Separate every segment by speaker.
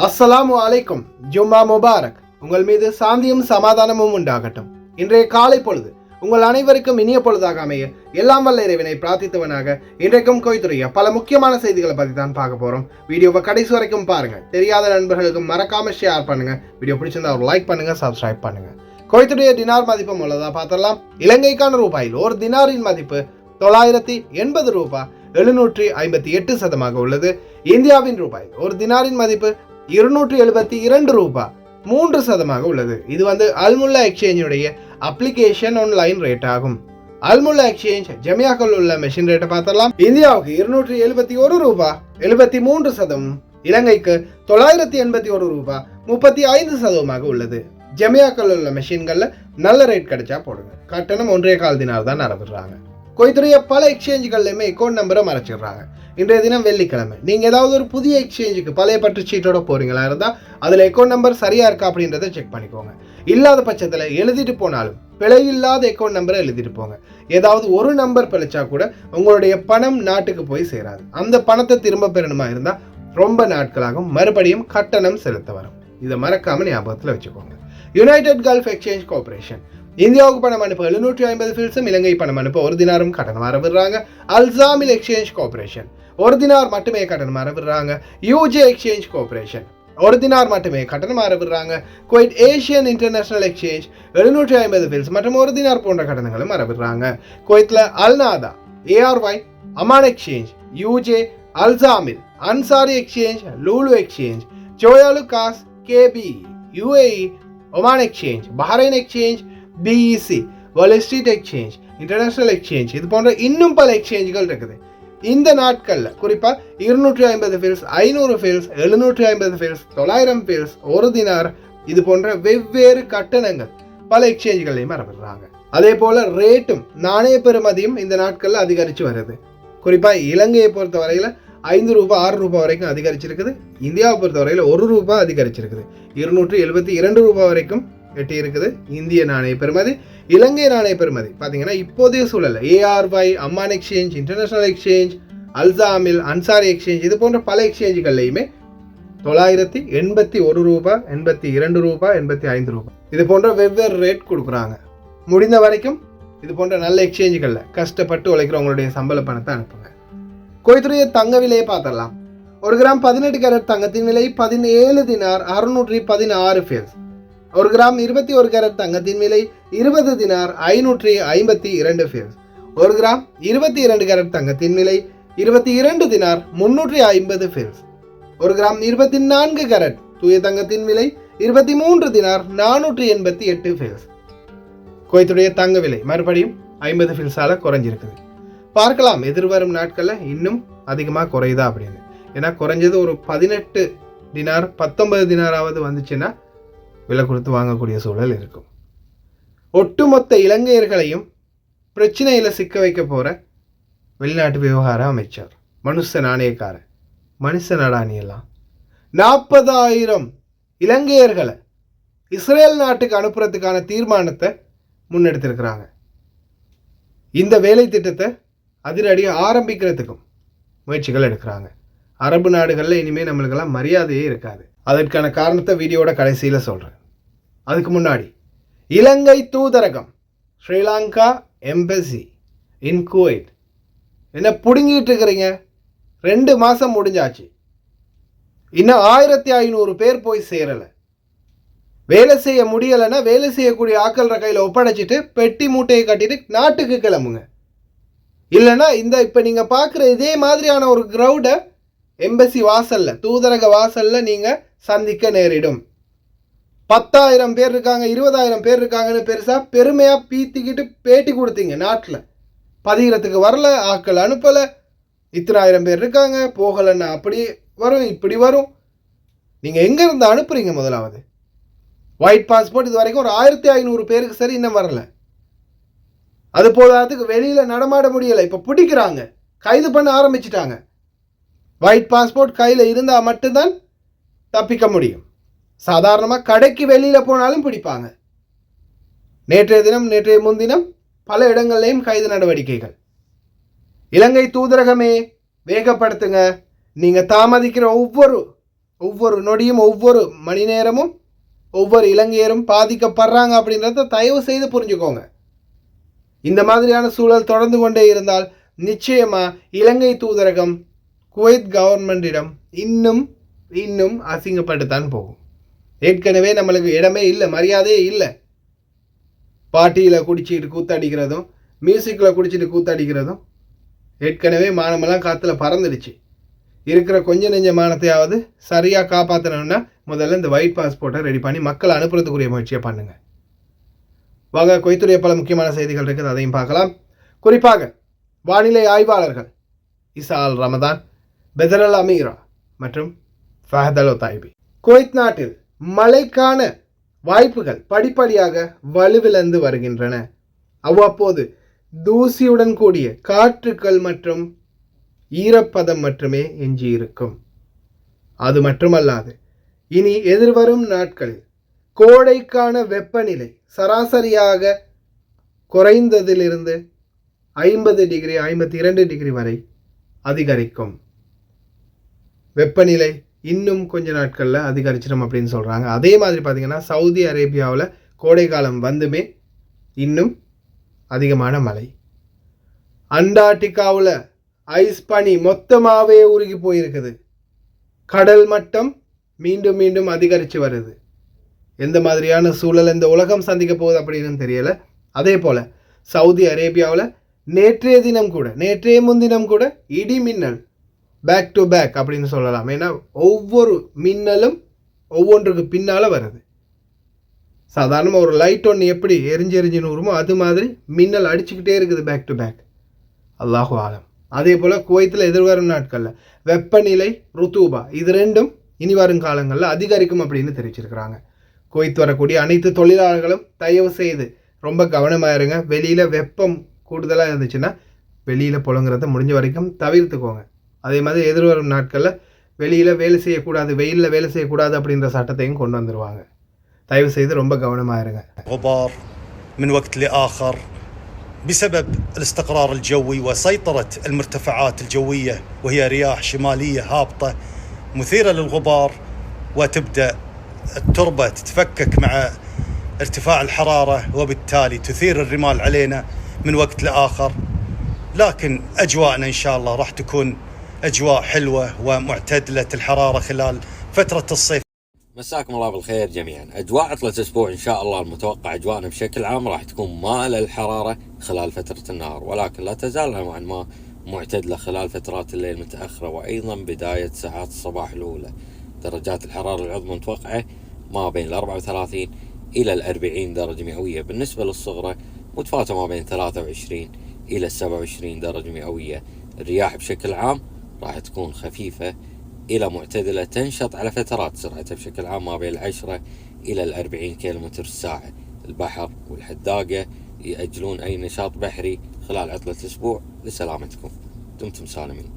Speaker 1: அஸ்ஸலாமு அலைக்கும். ஜும்மா முபாரக். உங்கள் மீது சாந்தியும் சமாதானமும் உண்டாகட்டும். இன்றைய காலை பொழுது உங்கள் அனைவருக்கும் இனிய பொழுதாக அமைய எல்லாம் வல்ல இறைவனை பிரார்த்தித்தவனாக இன்றைக்கும் கோய்த்துறைய பல முக்கியமான செய்திகளை பற்றி தான் பார்க்க போகிறோம். வீடியோவை கடைசி வரைக்கும் பாருங்கள். தெரியாத நண்பர்களுக்கும் மறக்காம ஷேர் பண்ணுங்க. வீடியோ பிடிச்சிருந்தா ஒரு லைக் பண்ணுங்க, சப்ஸ்கிரைப் பண்ணுங்க. கோய்த்துடைய தினார் மதிப்பு உள்ளதா பார்த்தலாம். இலங்கைக்கான ரூபாயில் ஒரு தினாரின் மதிப்பு 980 ரூபாய் 758 உள்ளது. இந்தியாவின் ரூபாய் ஒரு தினாரின் மதிப்பு 272 ரூபாய் 3% உள்ளது. இது அல்முல்லா எக்ஸ்சேஞ்சுடைய அப்ளிகேஷன் ஆன்லைன் ரேட் ஆகும். அல்முல்லா எக்ஸ்சேஞ்ச் ஜமியாக்கள் உள்ள மெஷின் ரேட்டை பார்த்தலாம். இந்தியாவுக்கு 271 ரூபாய் 73%, இலங்கைக்கு 981 ரூபாய் 35% உள்ளது. ஜமியாக்கள் உள்ள மெஷின்கள்ல நல்ல ரேட் கிடைச்சா போடுங்க. கட்டணம் 1.25 தினார் தான் அறவிடுறாங்க. கோய்த்துறைய பல எக்ஸ்சேஞ்சுகள்லையுமே அக்கௌண்ட் நம்பரை மறைச்சிடுறாங்க. இன்றைய தினம் வெள்ளிக்கிழமை நீங்கள் ஏதாவது ஒரு புதிய எக்ஸ்சேஞ்சுக்கு பழைய பற்று சீட்டோட போறீங்களா இருந்தால் அதில் அக்கௌண்ட் நம்பர் சரியா இருக்கா அப்படின்றத செக் பண்ணிக்கோங்க. இல்லாத பட்சத்தில் எழுதிட்டு போனாலும் பிழை இல்லாத அக்கௌண்ட் நம்பரை எழுதிட்டு போங்க. ஏதாவது ஒரு நம்பர் பிழைச்சா கூட உங்களுடைய பணம் நாட்டுக்கு போய் சேராது. அந்த பணத்தை திரும்ப பெறணுமா இருந்தால் ரொம்ப நாட்களாகும், மறுபடியும் கட்டணம் செலுத்த வரும். இதை மறக்காம ஞாபகத்தில் வச்சுக்கோங்க. யுனைடெட் கல்ஃப் எக்ஸ்சேஞ்ச் கார்பரேஷன் இந்தியாவுக்கு பணம் அனுப்ப 750 ஃபில்ஸும், இலங்கை பணம் அனுப்ப 1 தினாரும் கட்டணம் அறவிடுறாங்க. அல்சாமில் எக்ஸ்சேஞ்ச் கார்பரேஷன் 1 தினார் மட்டுமே கட்டணம் அறவிடுறாங்க. யூஜே எக்ஸ்சேஞ்ச் கார்பரேஷன் 1 தினார் மட்டுமே கட்டணம் அறவிடுறாங்க. Kuwait Asian international exchange 750 fils மற்றும் 1 தினார் போன்ற கட்டணங்களும் அறவிடுறாங்க. குவைத்ல அல்நாதா, ஏஆர்ஒய், அமான் எக்ஸ்சேஞ்ச், யூஜே, அல்சாமில், Ansari exchange, Lulu exchange, Joyalukkas, கேபி, UAE, Oman exchange, Bahrain exchange, BEC, Wall Street exchange, international exchange, இது போன்ற இன்னும் பல எக்ஸ்சேஞ்சுகள் இருக்குது. இந்த நாட்களில் குறிப்பாக 250 fils, 500 fils, 750 fils, 900 fils, 1 dinar, இது போன்ற வெவ்வேறு கட்டணங்கள் பல எக்ஸ்சேஞ்சுகளையும் அறவிடுறாங்க. அதே போல ரேட்டும் நாணய பெறுமதியும் இந்த நாட்களில் அதிகரித்து வருது. குறிப்பாக இலங்கையை பொறுத்த வரையில் 5 ரூபாய் 6 ரூபாய் வரைக்கும் அதிகரிச்சிருக்குது. இந்தியாவை பொறுத்த வரையில் 1 ரூபாய் அதிகரிச்சிருக்குது. 272 ரூபாய் வரைக்கும் எட்டி இருக்குது இந்திய நாணய பெறுமதி. இலங்கை நாணய பெறுமதி பார்த்தீங்கன்னா இப்போதைய சூழல்ல ARY, Aman exchange, international exchange, அல்சாமில், அன்சாரி எக்ஸ்சேஞ்ச், இது போன்ற பல எக்ஸ்சேஞ்சுகள்லையுமே 981 ரூபாய் 82 ரூபாய் 85 ரூபாய் இது போன்ற வெவ்வேறு ரேட் கொடுக்குறாங்க. முடிந்த வரைக்கும் இது போன்ற நல்ல எக்ஸ்சேஞ்சுகளில் கஷ்டப்பட்டு உழைக்கிறவங்களுடைய சம்பள பணத்தை அனுப்புங்க. கோய்த்துறைய தங்க விலையை பார்த்துடலாம். 1 கிராம் 18 கேரட் தங்கத்தின் விலை 17 தினார் 616 ஃபில்ஸ். 1 கிராம் 21 கேரட் தங்கத்தின் விலை 20 தினார் 552 ஃபில்ஸ். 1 கிராம் 22 கேரட் தங்கத்தின் விலை 22 தினார் 350 ஃபில்ஸ். 1 கிராம் 24 கேரட் தூய தங்கத்தின் விலை 23 தினார் 488 ஃபில்ஸ். குவைத்துடைய தங்க விலை மறுபடியும் 50 ஃபில்ஸால குறைஞ்சிருக்குது. பார்க்கலாம் எதிர்வரும் நாட்களில் இன்னும் அதிகமாக குறையுதா அப்படின்னு. ஏன்னா குறைஞ்சது ஒரு 18 தினார் 19 தினாராவது வந்துச்சுன்னா விலை கொடுத்து வாங்கக்கூடிய சூழல் இருக்கும். ஒட்டுமொத்த இலங்கையர்களையும் பிரச்சனையில் சிக்க வைக்க போகிற வெளிநாட்டு விவகார அமைச்சர், மனுஷ நாணயக்காரர், மனுஷ நாடானியெல்லாம் 40,000 இலங்கையர்களை இஸ்ரேல் நாட்டுக்கு அனுப்புறதுக்கான தீர்மானத்தை முன்னெடுத்திருக்கிறாங்க. இந்த வேலை திட்டத்தை அதிரடியாக ஆரம்பிக்கிறதுக்கும் முயற்சிகள் எடுக்கிறாங்க. அரபு நாடுகளில் இனிமேல் நம்மளுக்கெல்லாம் மரியாதையே இருக்காது. அதற்கான காரணத்தை வீடியோட கடைசியில் சொல்கிறேன். அதுக்கு முன்னாடி இலங்கை தூதரகம், ஸ்ரீலங்கா எம்பசி இன் குவைட் என்ன பிடுங்கிட்டு இருக்கிறீங்க? 2 மாதம் முடிஞ்சாச்சு, இன்னும் 1500 பேர் போய் சேரலை. வேலை செய்ய முடியலைன்னா வேலை செய்யக்கூடிய ஆட்கள் கையில் ஒப்படைச்சிட்டு பெட்டி மூட்டையை கட்டிட்டு நாட்டுக்கு கிளம்புங்க. இல்லைன்னா இப்போ நீங்கள் பார்க்குற இதே மாதிரியான ஒரு க்ரௌடை எம்பசி வாசலில், தூதரக வாசலில் நீங்கள் சந்திக்க நேரிடும். 10,000 பேர் இருக்காங்க, 20,000 பேர் இருக்காங்கன்னு பெருசாக பெருமையாக பீத்திக்கிட்டு பேட்டி கொடுத்தீங்க. நாட்டில் பதிகிறதுக்கு வரல, ஆட்கள் அனுப்பலை, இத்தனை 1000 பேர் இருக்காங்க, போகலைன்னா அப்படி வரும் இப்படி வரும். நீங்கள் எங்கேருந்து அனுப்புகிறீங்க? முதலாவது ஒயிட் பாஸ்போர்ட் இது வரைக்கும் ஒரு 1500 பேருக்கு சரி இன்னும் வரல. அது போதாதுக்கு வெளியில் நடமாட முடியலை. இப்போ பிடிக்கிறாங்க, கைது பண்ண ஆரம்பிச்சிட்டாங்க. ஒயிட் பாஸ்போர்ட் கையில் இருந்தால் மட்டும்தான் தப்பிக்க முடியும். சாதாரணமாக கடைக்கு வெளியில் போனாலும் பிடிப்பாங்க. நேற்றைய முன்தினம் பல இடங்கள்லையும் கைது நடவடிக்கைகள். இலங்கை தூதரகமே வேகப்படுத்துங்க. நீங்கள் தாமதிக்கிற ஒவ்வொரு ஒவ்வொரு நொடியும் ஒவ்வொரு மணி நேரமும் ஒவ்வொரு இலங்கையரும் பாதிக்கப்படுறாங்க அப்படின்றத தயவு செய்து புரிஞ்சுக்கோங்க. இந்த மாதிரியான சூழல் தொடர்ந்து கொண்டே இருந்தால் நிச்சயமாக இலங்கை தூதரகம் குவைத் கவர்மெண்டிடம் இன்னும் இன்னும் அசிங்கப்பட்டுத்தான் போகும். ஏற்கனவே நம்மளுக்கு இடமே இல்லை, மரியாதையே இல்லை. பாட்டியில் குடிச்சிட்டு கூத்தடிக்கிறதும் மியூசிக்கில் குடிச்சிட்டு கூத்தடிக்கிறதும் ஏற்கனவே மானமெல்லாம் காற்றுல பறந்துடுச்சு. இருக்கிற கொஞ்ச நெஞ்ச மானத்தையாவது சரியாக காப்பாற்றணும்னா முதல்ல இந்த ஒயிட் பாஸ்போர்ட்டை ரெடி பண்ணி மக்களை அனுப்புறதுக்குரிய முயற்சியை பண்ணுங்கள். வாங்க, கொய்த்துடைய பல முக்கியமான செய்திகள் இருக்குது, அதையும் பார்க்கலாம். குறிப்பாக வானிலை ஆய்வாளர்கள் இசா அல் ரமதான், பெதரல் அமீரா மற்றும் ஃபஹத் அல் ஒத்தாய்பி குவைத் நாட்டில் மழைக்கான வாய்ப்புகள் படிப்படியாக வலுவிழந்து வருகின்றன. அவ்வப்போது தூசியுடன் கூடிய காற்றுக்கள் மற்றும் ஈரப்பதம் மட்டுமே எஞ்சியிருக்கும். அது மட்டுமல்லாது இனி எதிர்வரும் நாட்களில் கோடைக்கான வெப்பநிலை சராசரியாக குறைந்ததிலிருந்து 50 டிகிரி 52 டிகிரி வரை அதிகரிக்கும். வெப்பநிலை இன்னும் கொஞ்ச நாட்களில் அதிகரிச்சிடும் அப்படின்னு சொல்கிறாங்க. அதே மாதிரி பார்த்திங்கன்னா சவுதி அரேபியாவில் கோடை காலம் வந்துமே இன்னும் அதிகமான மழை. அண்டார்டிகாவில் ஐஸ் பனி மொத்தமாகவே உருகி போயிருக்குது. கடல் மட்டம் மீண்டும் மீண்டும் அதிகரித்து வருது. எந்த மாதிரியான சூழல் இந்த உலகம் சந்திக்க போகுது அப்படின்னு தெரியலை. அதே போல் சவுதி அரேபியாவில் நேற்றைய முன்தினம் கூட இடி மின்னல் பேக் டு பேக் அப்படின்னு சொல்லலாம். ஏன்னா ஒவ்வொரு மின்னலும் ஒவ்வொன்றுக்கு பின்னால் வருது. சாதாரணமாக ஒரு லைட் ஒன்று எப்படி எரிஞ்சு நூறுமோ அது மாதிரி மின்னல் அடிச்சுக்கிட்டே இருக்குது பேக் டு பேக். அல்லாஹு ஆலம். அதே போல் குவைத்தில் எதிர்வரும் நாட்களில் வெப்பநிலை ருத்தூபா இது ரெண்டும் இனி வரும் காலங்களில் அதிகரிக்கும் அப்படின்னு தெரிவிச்சிருக்கிறாங்க. குவைத் வரக்கூடிய அனைத்து தொழிலாளர்களும் தயவு செய்து ரொம்ப கவனமாக இருங்க. வெளியில் வெப்பம் கூடுதலாக இருந்துச்சுன்னா வெளியில் புழங்குறத முடிஞ்ச வரைக்கும் தவிர்த்துக்கோங்க. அதே மாதிரி எதிர்வரும் நாட்களில் வெளியில் வேலை செய்யக்கூடாது, வெயிலில் வேலை செய்யக்கூடாது அப்படின்ற சட்டத்தையும் கொண்டு வந்துடுவாங்க. தயவு செய்து ரொம்ப கவனமாக இருங்க.
Speaker 2: غبار من وقت لآخر بسبب الاستقرار الجوي وسيطرة المرتفعات الجوية وهي رياح شمالية هابطة مثيرة للغبار، وتبدأ التربة تتفكك مع ارتفاع الحرارة وبالتالي تثير الرمال علينا من وقت لآخر. لكن أجواءنا إن شاء الله راح تكون أجواء حلوة ومعتدلة الحرارة خلال فترة الصيف.
Speaker 3: مساكم الله بالخير جميعا. أجواء عطلة أسبوع إن شاء الله المتوقع أجواءنا بشكل عام راح تكون مائلة للحرارة خلال فترة النهار، ولكن لا تزال نوعا ما معتدلة خلال فترات الليل المتأخرة وأيضا بداية ساعات الصباح الأولى. درجات الحرارة العظمى متوقعة ما بين 34 إلى 40 درجة مئوية. بالنسبة للصغرى متفاوتة ما بين 23 إلى 27 درجة مئوية. الرياح بشكل عام راح تكون خفيفة إلى معتدلة، تنشط على فترات، سرعتها بشكل عام ما بين 10 إلى 40 كيلومتر الساعة. البحر والحداقة يأجلون أي نشاط بحري خلال عطلة الأسبوع لسلامتكم. دمتم سالمين.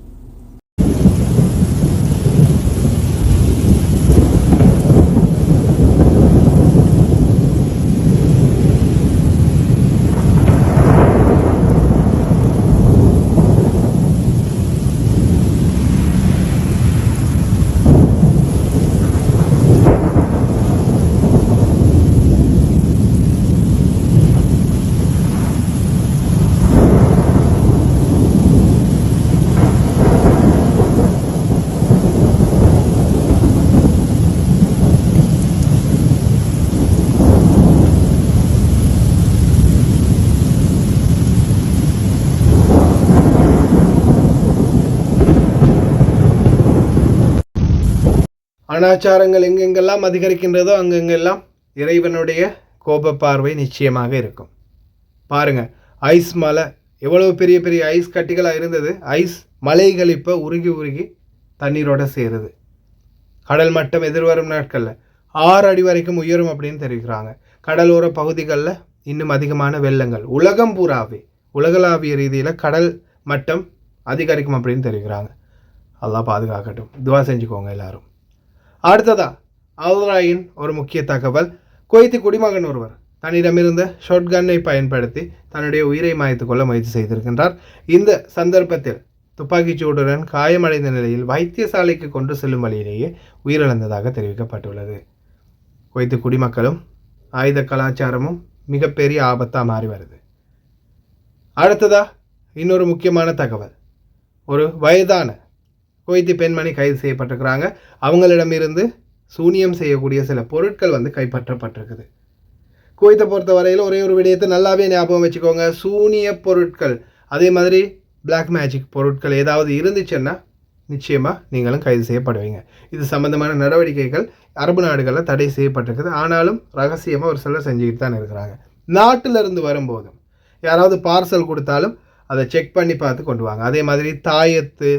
Speaker 1: அனாச்சாரங்கள் எங்கெங்கெல்லாம் அதிகரிக்கின்றதோ அங்கெங்கெல்லாம் இறைவனுடைய கோப பார்வை நிச்சயமாக இருக்கும். பாருங்கள், ஐஸ் மலை எவ்வளவு பெரிய பெரிய ஐஸ் கட்டிகளாக இருந்தது, ஐஸ் மலைகள் இப்போ உருகி தண்ணீரோடு சேருது. கடல் மட்டம் எதிர்வரும் நாட்களில் 6 அடி வரைக்கும் உயரும் அப்படின்னு தெரிவிக்கிறாங்க. கடலோர பகுதிகளில் இன்னும் அதிகமான வெள்ளங்கள், உலகம் பூராவே உலகளாவிய ரீதியில் கடல் மட்டம் அதிகரிக்கும் அப்படின்னு தெரிவிக்கிறாங்க. அல்லாஹ் பாதுகாக்கட்டும். துவா செஞ்சுக்கோங்க எல்லாரும். அடுத்ததா அல்ராயின் ஒரு முக்கிய தகவல். குவைத்து குடிமகன் ஒருவர் தன்னிடமிருந்த ஷாட்கன்னை பயன்படுத்தி தன்னுடைய உயிரை மாய்த்து கொள்ள முயற்சி செய்திருக்கின்றார். இந்த சந்தர்ப்பத்தில் துப்பாக்கிச்சூடுடன் காயமடைந்த நிலையில் வைத்தியசாலைக்கு கொண்டு செல்லும் வழியிலேயே உயிரிழந்ததாக தெரிவிக்கப்பட்டுள்ளது. குவைத்து குடிமக்களும் ஆயுத கலாச்சாரமும் மிகப்பெரிய ஆபத்தாக மாறி வருது. அடுத்ததா இன்னொரு முக்கியமான தகவல், ஒரு வயதான குவைத்தி பெண்மணி கைது செய்யப்பட்டிருக்கிறாங்க. அவங்களிடமிருந்து சூனியம் செய்யக்கூடிய சில பொருட்கள் கைப்பற்றப்பட்டிருக்குது. குவைத்தை பொறுத்த வரையில் ஒரே ஒரு விடயத்தை நல்லாவே ஞாபகம் வச்சுக்கோங்க, சூனிய பொருட்கள் அதே மாதிரி பிளாக் மேஜிக் பொருட்கள் ஏதாவது இருந்துச்சுன்னா நிச்சயமாக நீங்களும் கைது செய்யப்படுவீங்க. இது சம்பந்தமான நடவடிக்கைகள் அரபு நாடுகளில் தடை செய்யப்பட்டிருக்குது. ஆனாலும் ரகசியமாக ஒரு சிலர் செஞ்சுக்கிட்டு தான் இருக்கிறாங்க. நாட்டிலிருந்து வரும்போதும் யாராவது பார்சல் கொடுத்தாலும் அதை செக் பண்ணி பார்த்து கொண்டு வாங்க. அதே மாதிரி தாயத்து,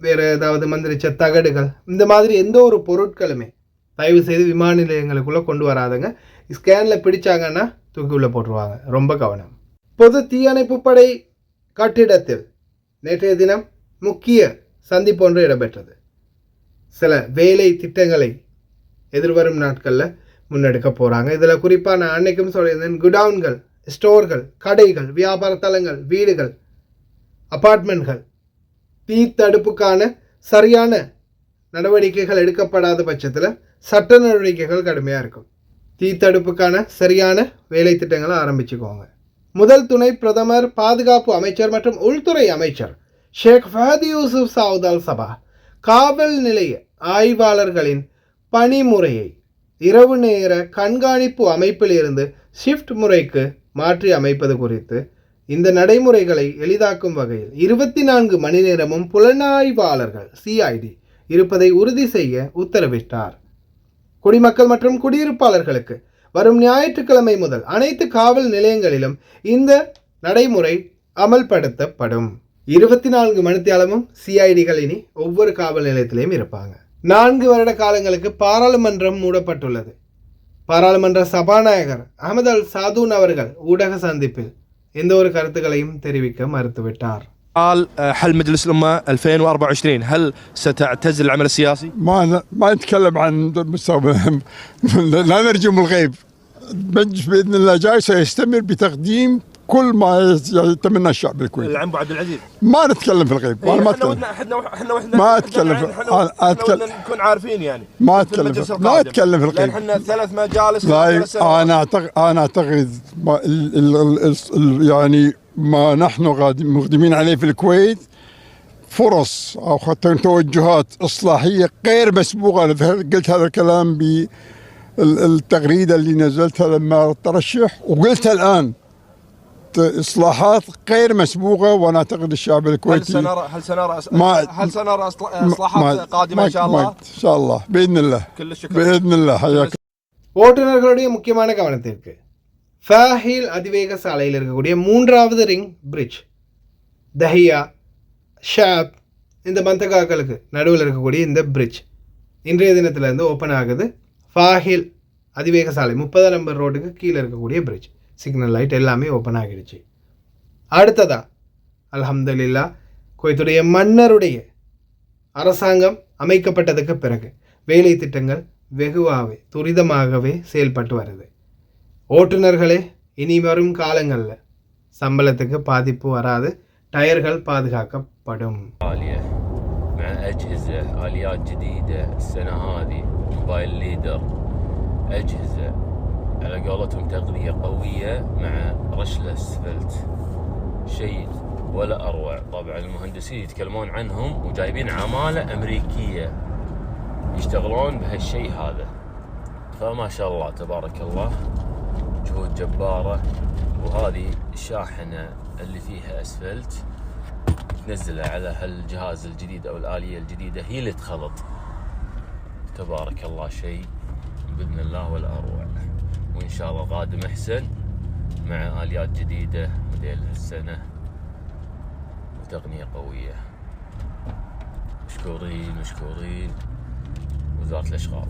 Speaker 1: வேறு ஏதாவது மந்திரிச்ச தகடுகள், இந்த மாதிரி எந்த ஒரு பொருட்களுமே தயவு செய்து விமான நிலையங்களுக்குள்ளே கொண்டு வராதுங்க. ஸ்கேனில் பிடிச்சாங்கன்னா தூக்கி உள்ளே போட்டுருவாங்க. ரொம்ப கவனம். பொது தீயணைப்பு படை கட்டிடத்தில் நேற்றைய தினம் முக்கிய சந்திப்பு ஒன்று இடம்பெற்றது. சில வேலை திட்டங்களை எதிர்வரும் நாட்களில் முன்னெடுக்க போகிறாங்க. இதில் குறிப்பாக நான் அன்னைக்கும் சொல்லியிருந்தேன், குடவுன்கள், ஸ்டோர்கள், கடைகள், வியாபார தலங்கள், வீடுகள், அப்பார்ட்மெண்ட்கள் தீ தடுப்புக்கான சரியான நடவடிக்கைகள் எடுக்கப்படாத பட்சத்தில் சட்ட நடவடிக்கைகள் கடுமையாக இருக்கும். தீ தடுப்புக்கான சரியான வேலை திட்டங்களை ஆரம்பிச்சுக்கோங்க. முதல் துணை பிரதமர், பாதுகாப்பு அமைச்சர் மற்றும் உள்துறை அமைச்சர் ஷேக் ஃபஹதி யூசுப் சவுத் அல் சபா காவல் நிலைய ஆய்வாளர்களின் பணிமுறையை இரவு நேர கண்காணிப்பு அமைப்பில் இருந்து ஷிஃப்ட் முறைக்கு மாற்றி அமைப்பது குறித்து இந்த நடைமுறைகளை எளிதாக்கும் வகையில் 24 மணி நேரமும் புலனாய்வாளர்கள் CID இருப்பதை உறுதி செய்ய உத்தரவிட்டார். குடிமக்கள் மற்றும் குடியிருப்பாளர்களுக்கு வரும் ஞாயிற்றுக்கிழமை முதல் அனைத்து காவல் நிலையங்களிலும் இந்த நடைமுறை அமல்படுத்தப்படும். 24 மணித்தியாலமும் CIDகள் இனி ஒவ்வொரு காவல் நிலையத்திலையும் இருப்பாங்க. 4 வருட காலங்களுக்கு பாராளுமன்றம் மூடப்பட்டுள்ளது. பாராளுமன்ற சபாநாயகர் அஹமது அல் சாதூன் அவர்கள் ஊடக சந்திப்பில் எந்த ஒரு கருத்துக்களையும் தெரிவிக்க மறுத்துவிட்டார்.
Speaker 4: حل مجلس الأمة 2024 هل ستعتزل العمل السياسي؟
Speaker 5: ما نتكلم عن مستقبل، لا نرجم الغيب. المجلس بإذن الله جاي سيستمر بتقديم كل ما يتمنى الشعب الكويتي.
Speaker 4: العم ابو عبد العزيز
Speaker 5: ما نتكلم في الغيب، وانا ما اتكلم.
Speaker 4: احنا
Speaker 5: ما اتكلم
Speaker 4: اتكلم نكون عارفين يعني.
Speaker 5: ما اتكلم ما اتكلم في الغيب.
Speaker 4: لان احنا 3 مجالس.
Speaker 5: لا انا اعتقد يعني ما نحن مقدمين عليه في الكويت فرص او حتى توجهات اصلاحيه غير مسبوقه. قلت هذا الكلام بالتغريده اللي نزلتها لما ترشح، وقلتها الان، اصلاحات غير مسبوقه. وانا اعتقد الشعب الكويتي
Speaker 4: هل سنرى اصلاحات قادمه ان شاء الله؟
Speaker 5: ان شاء الله باذن الله.
Speaker 4: كل الشكر
Speaker 5: باذن الله. حياك.
Speaker 1: ஓட்டுநர்களுடைய முக்கியமான கவனத்திற்கு, ஃபாஹில் அதிவேக சாலையில் இருக்கக்கூடிய 3வது ரிங் பிரிட்ஜ், தஹியா, ஷாப், இந்த மந்தகாக்களுக்கு நடுவில் இருக்கக்கூடிய இந்த பிரிட்ஜ் இன்றைய தினத்திலேருந்து ஓப்பன் ஆகுது. ஃபாஹில் அதிவேக சாலை 30 நம்பர் ரோடுக்கு கீழே இருக்கக்கூடிய பிரிட்ஜ், சிக்னல் லைட் எல்லாமே ஓப்பன் ஆகிடுச்சு. அடுத்ததா அல்ஹம்துலில்லாஹ், குவைத்துடைய மன்னருடைய அரசாங்கம் அமைக்கப்பட்டதுக்கு பிறகு வேலை திட்டங்கள் வெகுவாகவே துரிதமாகவே செயல்பட்டு வருது. ஓட்டுநர்களே, இனி வரும் காலங்களில் சம்பளத்துக்கு பாதிப்பு வராது, டயர்கள் பாதுகாக்கப்படும்.
Speaker 3: مع أجهزة آليات جديدة السنة هذه، موبايل ليدر، أجهزة على قولتهم تغذية قوية مع رش الأسفلت، شيء ولا أروع. طبعا المهندسين يتكلمون عنهم وجايبين عمالة أمريكية يشتغلون بهالشيء هذا، فما شاء الله تبارك الله جهود جبارة. وهذه الشاحنة اللي فيها أسفلت تنزلها على هالجهاز الجديد أو الآلية الجديدة، هي اللي تخلط. تبارك الله شيء بإذن الله والأروع، وإن شاء الله قادم أحسن مع آليات جديدة موديل السنة وتقنية قوية. مشكورين وزارة الأشغال.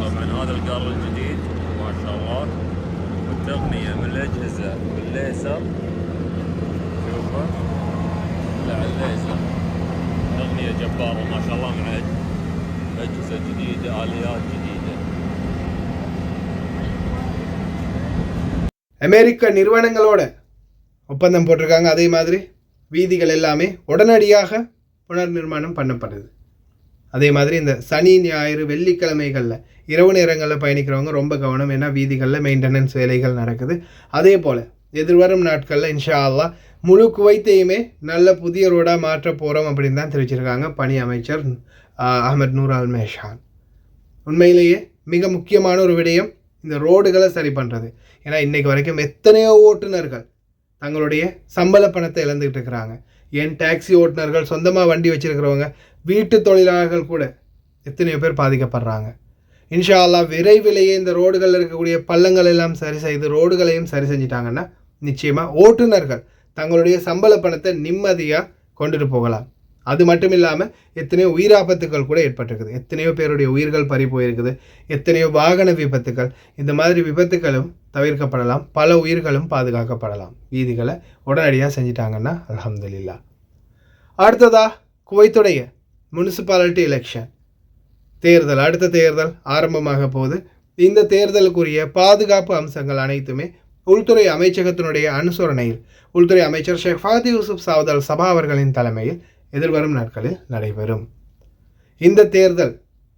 Speaker 3: طبعا هذا القار الجديد ما شاء الله، والتقنية من الأجهزة والليسر، شوفوا على الليسر تقنية جبارة ما شاء الله، مع أجهزة جديدة، آليات جديدة.
Speaker 1: அமெரிக்க நிறுவனங்களோட ஒப்பந்தம் போட்டிருக்காங்க. அதே மாதிரி வீதிகள் எல்லாமே உடனடியாக புனர் நிர்மாணம் பண்ணப்படுது. அதே மாதிரி இந்த சனி ஞாயிறு வெள்ளிக்கிழமைகளில் இரவு நேரங்களில் பயணிக்கிறவங்க ரொம்ப கவனம், ஏன்னா வீதிகளில் மெயின்டெனன்ஸ் வேலைகள் நடக்குது. அதே போல் எதிர்வரும் நாட்களில் இன்ஷா அல்லாஹ் முழு குவைத்தையுமே நல்ல புதிய ரோடாக மாற்ற போகிறோம் அப்படின்னு தான் தெரிவிச்சிருக்காங்க பணி அமைச்சர் அஹமத் நூர் அல் மேஷான். உண்மையிலேயே மிக முக்கியமான ஒரு விடயம் இந்த ரோடுகளை சரி பண்ணுறது. ஏன்னா இன்றைக்கு வரைக்கும் எத்தனையோ ஓட்டுநர்கள் தங்களுடைய சம்பள பணத்தை இழந்துகிட்டு இருக்கிறாங்க. ஏன் டாக்ஸி ஓட்டுநர்கள், சொந்தமாக வண்டி வச்சுருக்கிறவங்க, வீட்டு தொழிலாளர்கள் கூட எத்தனையோ பேர் பாதிக்கப்படுறாங்க. இன்ஷா அல்லாஹ் விரைவிலேயே இந்த ரோடுகளில் இருக்கக்கூடிய பள்ளங்கள் எல்லாம் சரி செய்து ரோடுகளையும் சரி செஞ்சிட்டாங்கன்னா நிச்சயமாக ஓட்டுநர்கள் தங்களுடைய சம்பள பணத்தை நிம்மதியாக கொண்டுட்டு போகலாம். அது மட்டும் இல்லாமல் எத்தனையோ உயிராபத்துக்கள் கூட ஏற்பட்டிருக்குது. எத்தனையோ பேருடைய உயிர்கள் பறி போயிருக்குது. எத்தனையோ வாகன விபத்துக்கள், இந்த மாதிரி விபத்துக்களும் தவிர்க்கப்படலாம். பல உயிர்களும் பாதுகாக்கப்படலாம். வீதிகளை உடனடியாக செஞ்சிட்டாங்கன்னா அல்ஹம்துலில்லாஹ். அடுத்ததாக குவைத்துடைய முனிசிபாலிட்டி எலெக்ஷன் தேர்தல், அடுத்த தேர்தல் ஆரம்பமாக போகுது. இந்த தேர்தலுக்குரிய பாதுகாப்பு அம்சங்கள் அனைத்துமே உள்துறை அமைச்சகத்தினுடைய அனுசரணையில் உள்துறை அமைச்சர் ஷேக் ஃபாதி யூசுப் சாவுத் அல் சபா அவர்களின் தலைமையில் எதிர்வரும் நாட்களில் நடைபெறும். இந்த தேர்தல்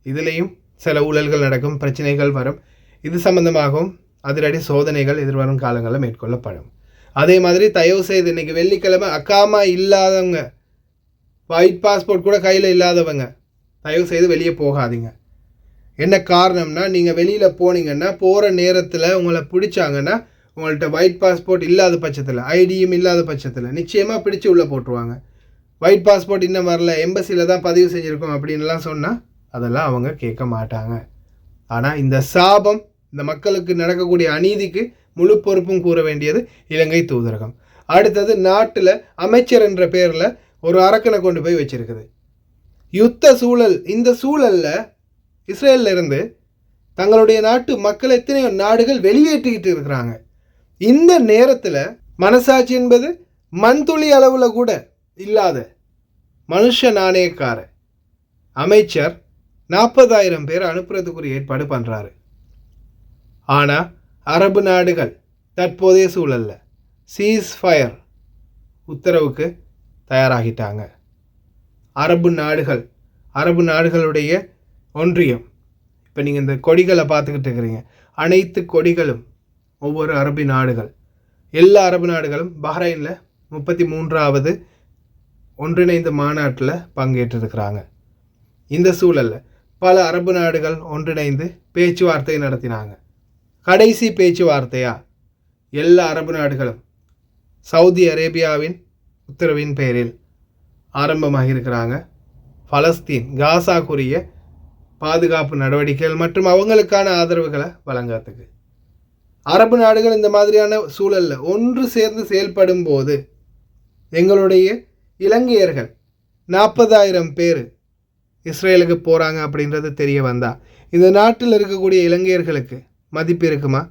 Speaker 1: இதிலேயும் சில ஊழல்கள் நடக்கும், பிரச்சனைகள் வரும். இது சம்பந்தமாகவும் அதிரடி சோதனைகள் எதிர்வரும் காலங்களில் மேற்கொள்ளப்படும். அதே மாதிரி தயவு செய்து இன்றைக்கி வெள்ளிக்கிழமை அக்காமா இல்லாதவங்க, ஒயிட் பாஸ்போர்ட் கூட கையில் இல்லாதவங்க தயவு செய்து வெளியே போகாதீங்க. என்ன காரணம்னா, நீங்கள் வெளியில் போனீங்கன்னா போகிற நேரத்தில் உங்களை பிடிச்சாங்கன்னா உங்கள்கிட்ட ஒயிட் பாஸ்போர்ட் இல்லாத பட்சத்தில், ஐடியும் இல்லாத பட்சத்தில் நிச்சயமாக பிடிச்சி உள்ளே போட்டுருவாங்க. ஒயிட் பாஸ்போர்ட் இன்னும் வரல, எம்பசியில் தான் பதிவு செஞ்சுருக்கோம் அப்படின்லாம் சொன்னால் அதெல்லாம் அவங்க கேட்க மாட்டாங்க. ஆனால் இந்த சாபம், இந்த மக்களுக்கு நடக்கக்கூடிய அநீதிக்கு முழு பொறுப்பும் கூற வேண்டியது இலங்கை தூதரகம். அடுத்தது நாட்டில் அமைச்சர் என்ற பேரில் ஒரு அரக்கனை கொண்டு போய் வச்சுருக்குது. யுத்த சூழல், இந்த சூழலில் இஸ்ரேலில் இருந்து தங்களுடைய நாட்டு மக்களை எத்தனையோ நாடுகள் வெளியேற்றிக்கிட்டு இருக்கிறாங்க. இந்த நேரத்தில் மனசாட்சி என்பது மண்துளி அளவில் கூட இல்லாத மனுஷ நாணயக்கார அமைச்சர் 40,000 பேர் அனுப்புறதுக்குரிய ஏற்பாடு பண்ணுறாரு. ஆனால் அரபு நாடுகள் தற்போதைய சூழலில் சீஸ் ஃபயர் உத்தரவுக்கு தயாராகிட்டாங்க. அரபு நாடுகளுடைய ஒன்றியம், இப்போ நீங்கள் இந்த கொடிகளை பார்த்துக்கிட்டு இருக்கிறீங்க, அனைத்து கொடிகளும் ஒவ்வொரு அரபு நாடுகள், எல்லா அரபு நாடுகளும் பஹ்ரைனில் 33வது ஒன்றிணைந்த மாநாட்டில் பங்கேற்றிருக்கிறாங்க. இந்த சூழலில் பல அரபு நாடுகள் ஒன்றிணைந்து பேச்சுவார்த்தை நடத்தினாங்க. கடைசி பேச்சுவார்த்தையாக எல்லா அரபு நாடுகளும் சவுதி அரேபியாவின் உத்தரவின் பேரில் ஆரம்பமாக இருக்கிறாங்க. பலஸ்தீன், காசாக்குரிய பாதுகாப்பு நடவடிக்கைகள் மற்றும் அவங்களுக்கான ஆதரவுகளை வழங்கிறதுக்கு அரபு நாடுகள் இந்த மாதிரியான சூழலில் ஒன்று சேர்ந்து செயல்படும் போது எங்களுடைய இலங்கையர்கள் 40,000 பேர் இஸ்ரேலுக்கு போகிறாங்க அப்படின்றது தெரிய வந்தால் இந்த நாட்டில் இருக்கக்கூடிய இலங்கையர்களுக்கு மதிப்பு இருக்குமா?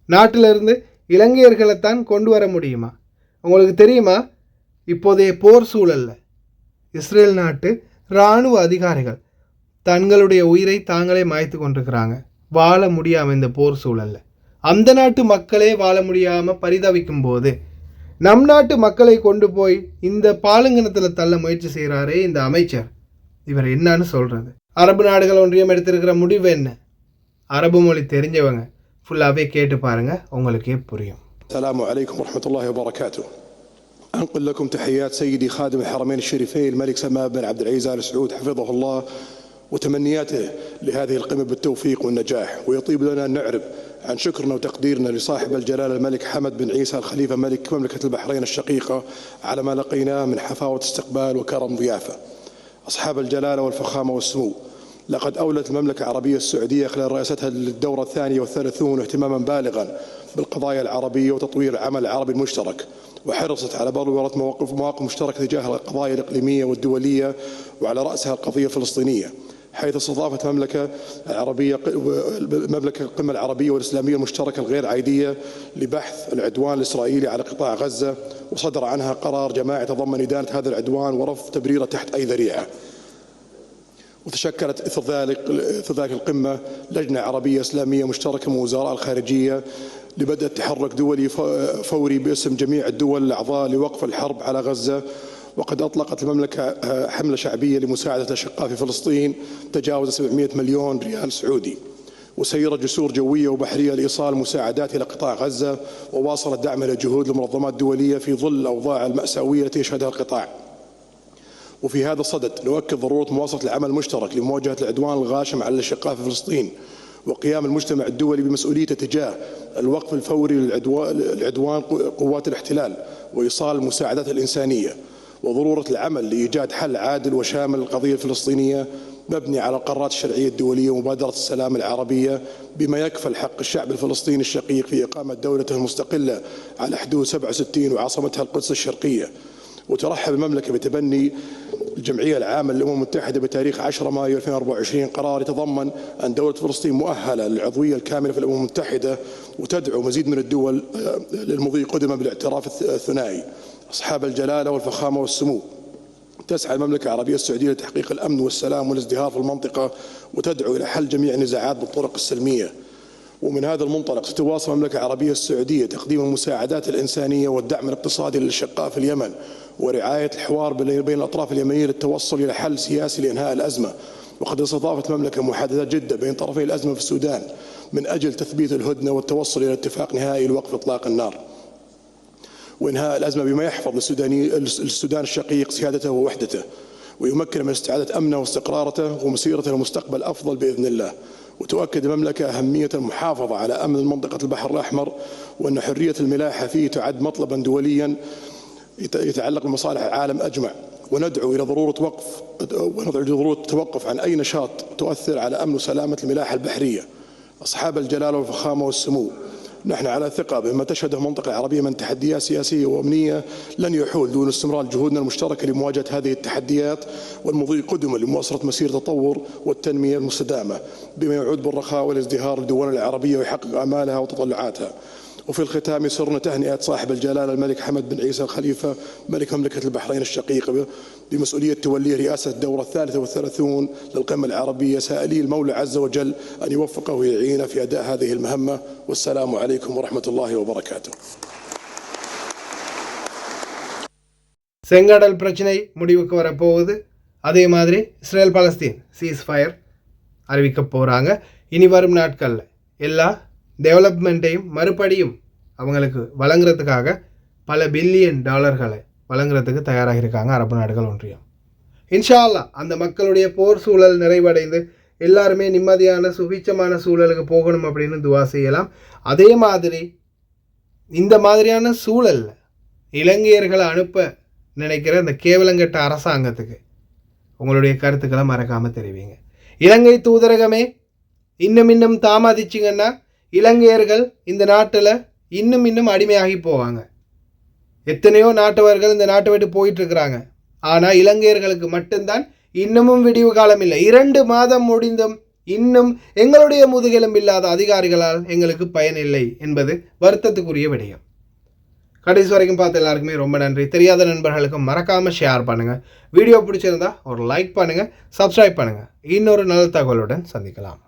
Speaker 1: நாட்டிலிருந்து இலங்கையர்களைத்தான் கொண்டு வர முடியுமா? உங்களுக்கு தெரியுமா, இப்போதைய போர் சூழலில் இஸ்ரேல் நாட்டு இராணுவ அதிகாரிகள் தங்களுடைய உயிரை தாங்களே மாய்த்து கொண்டிருக்கிறாங்க. வாழ முடியாமல் இந்த போர் சூழலில் அந்த நாட்டு மக்களே வாழ முடியாமல் பரிதவிக்கும் போது நம் நாட்டு மக்களை கொண்டு போய் இந்த பாலுங்கணத்தில் தள்ள முயற்சி செய்கிறாரே இந்த அமைச்சர், இவர் என்னன்னு சொல்கிறது? அரபு நாடுகள் ஒன்றியம் எடுத்திருக்கிற முடிவு என்ன? அரபு மொழி தெரிஞ்சவங்க ஃபுல்லாகவே கேட்டு பாருங்கள், உங்களுக்கே புரியும்.
Speaker 6: السلام عليكم ورحمة الله وبركاته. أنقل لكم تحيات سيدي خادم الحرمين الشريفين الملك سلمان بن عبد العزيز آل سعود حفظه الله وتمنياته لهذه القمة بالتوفيق والنجاح. ويطيب لنا أن نعرب عن شكرنا وتقديرنا لصاحب الجلالة الملك حمد بن عيسى الخليفة ملك مملكة البحرين الشقيقة على ما لقيناه من حفاوة استقبال وكرم ضيافة. أصحاب الجلالة والفخامة والسمو، لقد أولت المملكة العربية السعودية خلال رئاستها للدورة الثانية والثلاثون اهتماما بالغا بالقضايا العربية وتطوير العمل العربي المشترك، وحرصت على بلورة مواقف مشتركة تجاه القضايا الإقليمية والدولية وعلى رأسها القضية الفلسطينية، حيث استضافت مملكة القمة العربية والإسلامية المشتركة الغير عادية لبحث العدوان الإسرائيلي على قطاع غزة، وصدر عنها قرار جماعي تضمن إدانة هذا العدوان ورفض تبريره تحت أي ذريعة. وتشكلت إثر ذلك القمة لجنة عربية إسلامية مشتركة من وزراء الخارجية لبدء تحرك دولي فوري باسم جميع الدول الأعضاء لوقف الحرب على غزة. وقد أطلقت المملكة حملة شعبية لمساعدة الأشقاء في فلسطين تجاوز 700 مليون ريال سعودي، وسيرت جسور جوية وبحرية لإيصال مساعدات إلى قطاع غزة، وواصلت دعمها لجهود المنظمات الدولية في ظل الأوضاع المأساوية التي يشهدها القطاع. وفي هذا الصدد نؤكد ضرورة مواصلة العمل المشترك لمواجهة العدوان الغاشم على الأشقاء في فلسطين، وقيام المجتمع الدولي بمسؤوليته تجاه الوقف الفوري للعدوان قوات الاحتلال وإيصال المساعدات الإنسانية، وضرورة العمل لإيجاد حل عادل وشامل للقضية الفلسطينية مبني على القرارات الشرعية الدولية ومبادرة السلام العربية، بما يكفل حق الشعب الفلسطيني الشقيق في إقامة دولته المستقلة على حدود 67 وعاصمتها القدس الشرقية. وترحب المملكة بتبني الجمعية العامة للأمم المتحدة بتاريخ 10 مايو 2024 قرار يتضمن أن دولة فلسطين مؤهلة للعضوية الكاملة في الأمم المتحدة، وتدعو مزيد من الدول للمضي قدما بالاعتراف الثنائي. أصحاب الجلالة والفخامة والسمو، تسعى المملكة العربية السعودية لتحقيق الأمن والسلام والازدهار في المنطقة، وتدعو إلى حل جميع النزاعات بالطرق السلمية. ومن هذا المنطلق ستواصل المملكة العربية السعودية تقديم المساعدات الإنسانية والدعم الاقتصادي للأشقاء في اليمن، ورعاية الحوار بين الأطراف اليمنية للتوصل إلى حل سياسي لإنهاء الأزمة. وقد استضافت المملكة محادثات جدة بين طرفي الأزمة في السودان من أجل تثبيت الهدنة والتوصل إلى اتفاق نهائي لوقف إطلاق النار وإنهاء الأزمة، بما يحفظ للسودان الشقيق سيادته ووحدته، ويمكن من استعادة أمنه واستقرارته ومسيرته لمستقبل أفضل بإذن الله. وتؤكد المملكة أهمية المحافظة على أمن منطقة البحر الأحمر، وأن حرية الملاحة فيه تعد مطلبا دوليا يتعلق بمصالح العالم أجمع. وندعو إلى ضرورة التوقف عن أي نشاط تؤثر على أمن وسلامة الملاحة البحرية. أصحاب الجلالة والفخامة والسمو، نحن على ثقة بما تشهده المنطقة العربية من تحديات سياسية وأمنية لن يحول دون استمرار جهودنا المشتركة لمواجهة هذه التحديات والمضي قدما لمواصلة مسير التطور والتنمية المستدامة، بما يعود بالرخاء والازدهار لدولنا العربية ويحقق آمالها وتطلعاتها. وفي الختام يسرنا تهنئة صاحب الجلالة الملك حمد بن عيسى الخليفة ملك مملكة البحرين الشقيقة بمسؤولية توليه رئاسة الدورة 33 للقمة العربية، سائلي المولى عز وجل أن يوفقه ويعينه في أداء هذه المهمة. والسلام عليكم ورحمة الله وبركاته.
Speaker 1: செங்கடல் பிரச்சனை முடிவுக்கு வரப்போகுது. அதே மாதிரி இஸ்ரேல் பாலஸ்தீன் சீஸ்ஃபயர் அறிவிக்க போகிறாங்க. இனி வரும் நாட்களில் எல்லா டெவலப்மெண்ட்டையும் மறுபடியும் அவங்களுக்கு வழங்குறதுக்காக பல பில்லியன் டாலர்களை வழங்குறதுக்கு தயாராக இருக்காங்க அரபு நாடுகள் ஒன்றியம். இன்ஷா அல்லாஹ் அந்த மக்களுடைய போர் சூழல் நிறைவடைந்து எல்லாருமே நிம்மதியான சுபிச்சமான சூழலுக்கு போகணும் அப்படின்னு துவா செய்யலாம். அதே மாதிரி இந்த மாதிரியான சூழலில் இலங்கையர்களை அனுப்ப நினைக்கிற இந்த கேவலங்கட்ட அரசாங்கத்துக்கு உங்களுடைய கருத்துக்களை மறக்காமல் தெரிவிங்க. இலங்கை தூதரகமே இன்னும் தாமதிச்சிங்கன்னா இலங்கையர்கள் இந்த நாட்டில் இன்னும் அடிமையாகி போவாங்க. எத்தனையோ நாட்டவர்கள் இந்த நாட்டை விட்டு போயிட்டுருக்கிறாங்க. ஆனால் இலங்கையர்களுக்கு மட்டும்தான் இன்னமும் விடிவு காலம் இல்லை. 2 மாதம் முடிந்தும் இன்னும் எங்களுடைய முதுகெலும்பில்லாத அதிகாரிகளால் எங்களுக்கு பயனில்லை என்பது வருத்தத்துக்குரிய விடயம். கடைசி வரைக்கும் பார்த்த எல்லாருக்குமே ரொம்ப நன்றி. தெரியாத நண்பர்களுக்கும் மறக்காமல் ஷேர் பண்ணுங்கள். வீடியோ பிடிச்சிருந்தா ஒரு லைக் பண்ணுங்கள், சப்ஸ்கிரைப் பண்ணுங்கள். இன்னொரு நல்ல தகவலுடன் சந்திக்கலாம்.